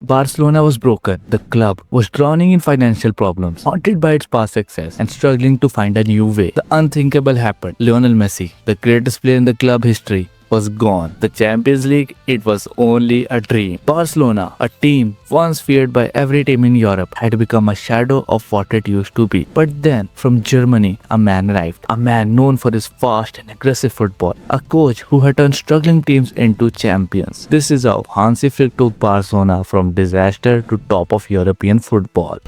Barcelona was broken. The club was drowning in financial problems, haunted by its past success, and struggling to find a new way. The unthinkable happened. Lionel Messi, the greatest player in the club history, was gone. The Champions League, it was only a dream. Barcelona, a team once feared by every team in Europe, had become a shadow of what it used to be. But then, from Germany, a man arrived. A man known for his fast and aggressive football. A coach who had turned struggling teams into champions. This is how Hansi Flick took Barcelona from disaster to top of European football.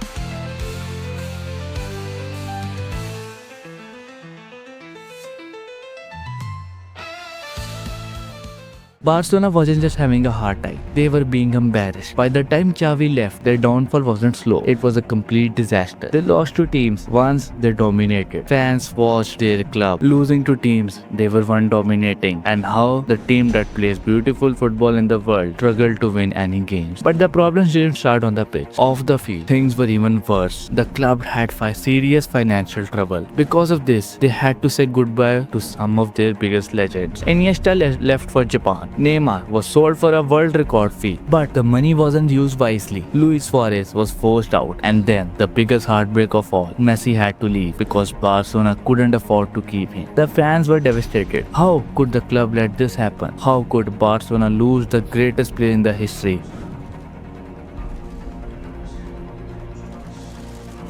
Barcelona wasn't just having a hard time, they were being embarrassed. By the time Xavi left, their downfall wasn't slow, it was a complete disaster. They lost to teams once they dominated. Fans watched their club losing to teams they were once dominating, and how the team that plays beautiful football in the world struggled to win any games. But the problems didn't start on the pitch. Off the field, things were even worse. The club had serious financial trouble. Because of this, they had to say goodbye to some of their biggest legends. Iniesta left for Japan. Neymar was sold for a world record fee, but the money wasn't used wisely. Luis Suarez was forced out, and then the biggest heartbreak of all, Messi had to leave because Barcelona couldn't afford to keep him. The fans were devastated. How could the club let this happen? How could Barcelona lose the greatest player in the history?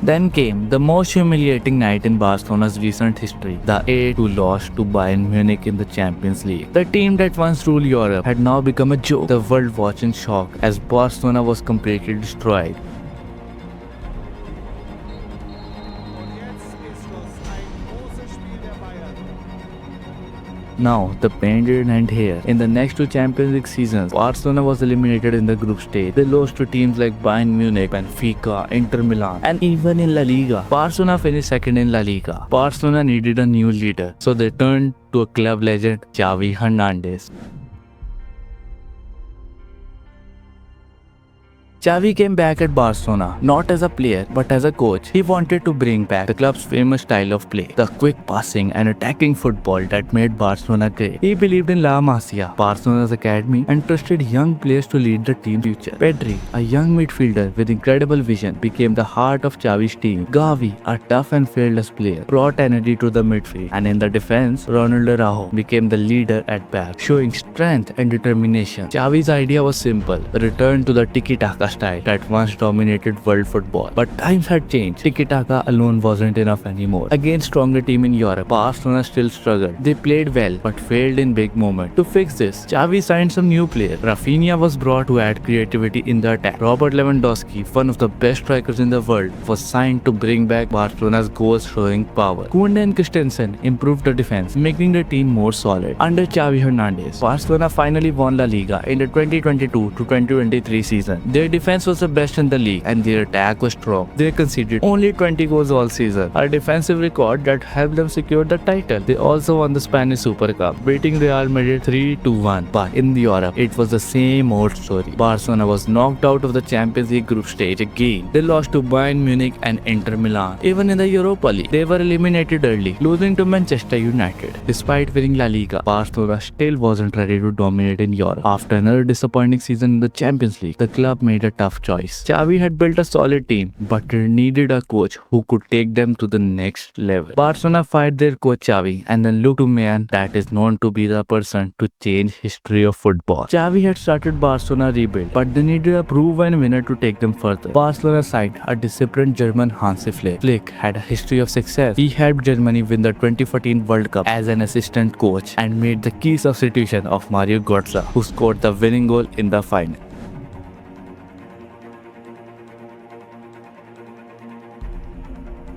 Then came the most humiliating night in Barcelona's recent history, the 8-2 loss to Bayern Munich in the Champions League. The team that once ruled Europe had now become a joke. The world watched in shock as Barcelona was completely destroyed. Now, the pain didn't end here. In the next two Champions League seasons, Barcelona was eliminated in the group stage. They lost to teams like Bayern Munich, Benfica, Inter Milan, and even in La Liga. Barcelona finished second in La Liga. Barcelona needed a new leader, so they turned to a club legend, Xavi Hernandez. Xavi came back at Barcelona, not as a player, but as a coach. He wanted to bring back the club's famous style of play, the quick passing and attacking football that made Barcelona great. He believed in La Masia, Barcelona's academy, and trusted young players to lead the team's future. Pedri, a young midfielder with incredible vision, became the heart of Xavi's team. Gavi, a tough and fearless player, brought energy to the midfield. And in the defense, Ronald Araujo became the leader at back, showing strength and determination. Xavi's idea was simple: return to the tiki-taka style that once dominated world football. But times had changed. Tiki-taka alone wasn't enough anymore. Against stronger team in Europe, Barcelona still struggled. They played well but failed in big moments. To fix this, Xavi signed some new players. Rafinha was brought to add creativity in the attack. Robert Lewandowski, one of the best strikers in the world, was signed to bring back Barcelona's goal-scoring power. Koundé and Christensen improved the defense, making the team more solid. Under Xavi Hernandez, Barcelona finally won La Liga in the 2022 to 2023 season. Their defense was the best in the league and their attack was strong. They conceded only 20 goals all season, a defensive record that helped them secure the title. They also won the Spanish Super Cup, beating Real Madrid 3-1. But in Europe, it was the same old story. Barcelona was knocked out of the Champions League group stage again. They lost to Bayern Munich and Inter Milan. Even in the Europa League, they were eliminated early, losing to Manchester United. Despite winning La Liga, Barcelona still wasn't ready to dominate in Europe. After another disappointing season in the Champions League, the club made a tough choice. Xavi had built a solid team, but they needed a coach who could take them to the next level. Barcelona fired their coach Xavi and then looked to man that is known to be the person to change history of football. Xavi had started Barcelona rebuild, but they needed a proven winner to take them further. Barcelona signed a disciplined German, Hansi Flick. Flick had a history of success. He helped Germany win the 2014 World Cup as an assistant coach and made the key substitution of Mario Götze, who scored the winning goal in the final.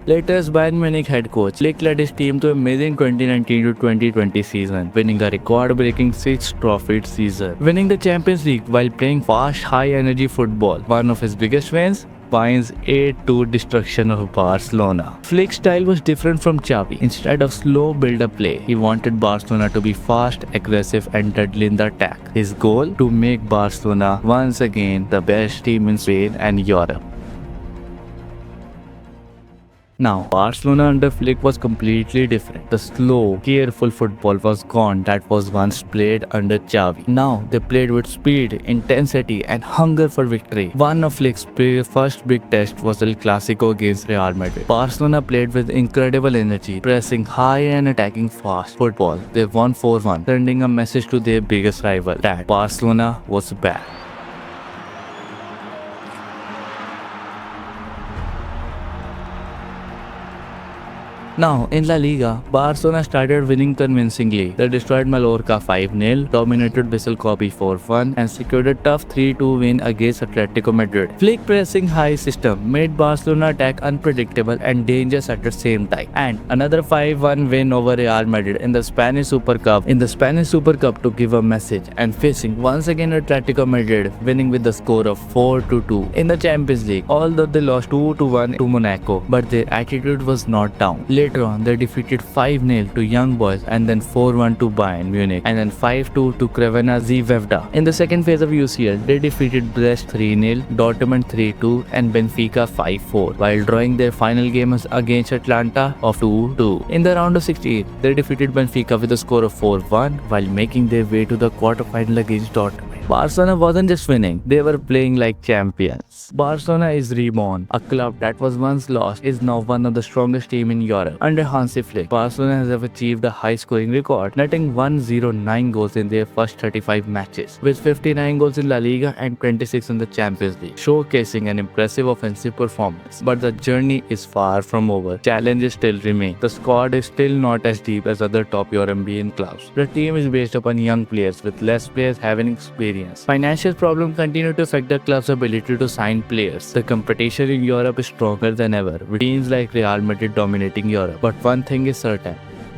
Later, as Bayern Munich head coach, Flick led his team to an amazing 2019 to 2020 season, winning a record-breaking 6 trophies season, winning the Champions League while playing fast, high-energy football. One of his biggest wins, Bayern's 8-2 destruction of Barcelona. Flick's style was different from Xavi. Instead of slow build-up play, he wanted Barcelona to be fast, aggressive, and deadly in the attack. His goal: to make Barcelona once again the best team in Spain and Europe. Now, Barcelona under Flick was completely different. The slow, careful football was gone that was once played under Xavi. Now, they played with speed, intensity, and hunger for victory. One of Flick's first big test was El Clasico against Real Madrid. Barcelona played with incredible energy, pressing high and attacking fast football. They won 4-1, sending a message to their biggest rival that Barcelona was back. Now, in La Liga, Barcelona started winning convincingly. They destroyed Mallorca 5-0, dominated Vissel Kobe 4-1, and secured a tough 3-2 win against Atletico Madrid. Flick pressing high system made Barcelona attack unpredictable and dangerous at the same time. And another 5-1 win over Real Madrid in the Spanish Super Cup. To give a message, and facing once again Atletico Madrid, winning with the score of 4-2 in the Champions League. Although they lost 2-1 to Monaco, but their attitude was not down. Later on, they defeated 5-0 to Young Boys and then 4-1 to Bayern Munich and then 5-2 to Crvena Zvezda. In the second phase of UCL, they defeated Brest 3-0, Dortmund 3-2 and Benfica 5-4 while drawing their final games against Atlanta of 2-2. In the round of 68, they defeated Benfica with a score of 4-1 while making their way to the quarterfinal against Dortmund. Barcelona wasn't just winning, they were playing like champions. Barcelona is reborn. A club that was once lost is now one of the strongest teams in Europe. Under Hansi Flick, Barcelona has achieved a high-scoring record, netting 109 goals in their first 35 matches, with 59 goals in La Liga and 26 in the Champions League, showcasing an impressive offensive performance. But the journey is far from over. Challenges still remain. The squad is still not as deep as other top European clubs. The team is based upon young players, with less players having experience. Financial problems continue to affect the club's ability to sign players. The competition in Europe is stronger than ever, with teams like Real Madrid dominating Europe. But one thing is certain.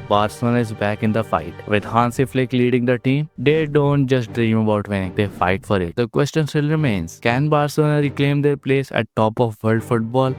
Barcelona is back in the fight. With Hansi Flick leading the team, they don't just dream about winning, they fight for it. The question still remains, can Barcelona reclaim their place at top of world football?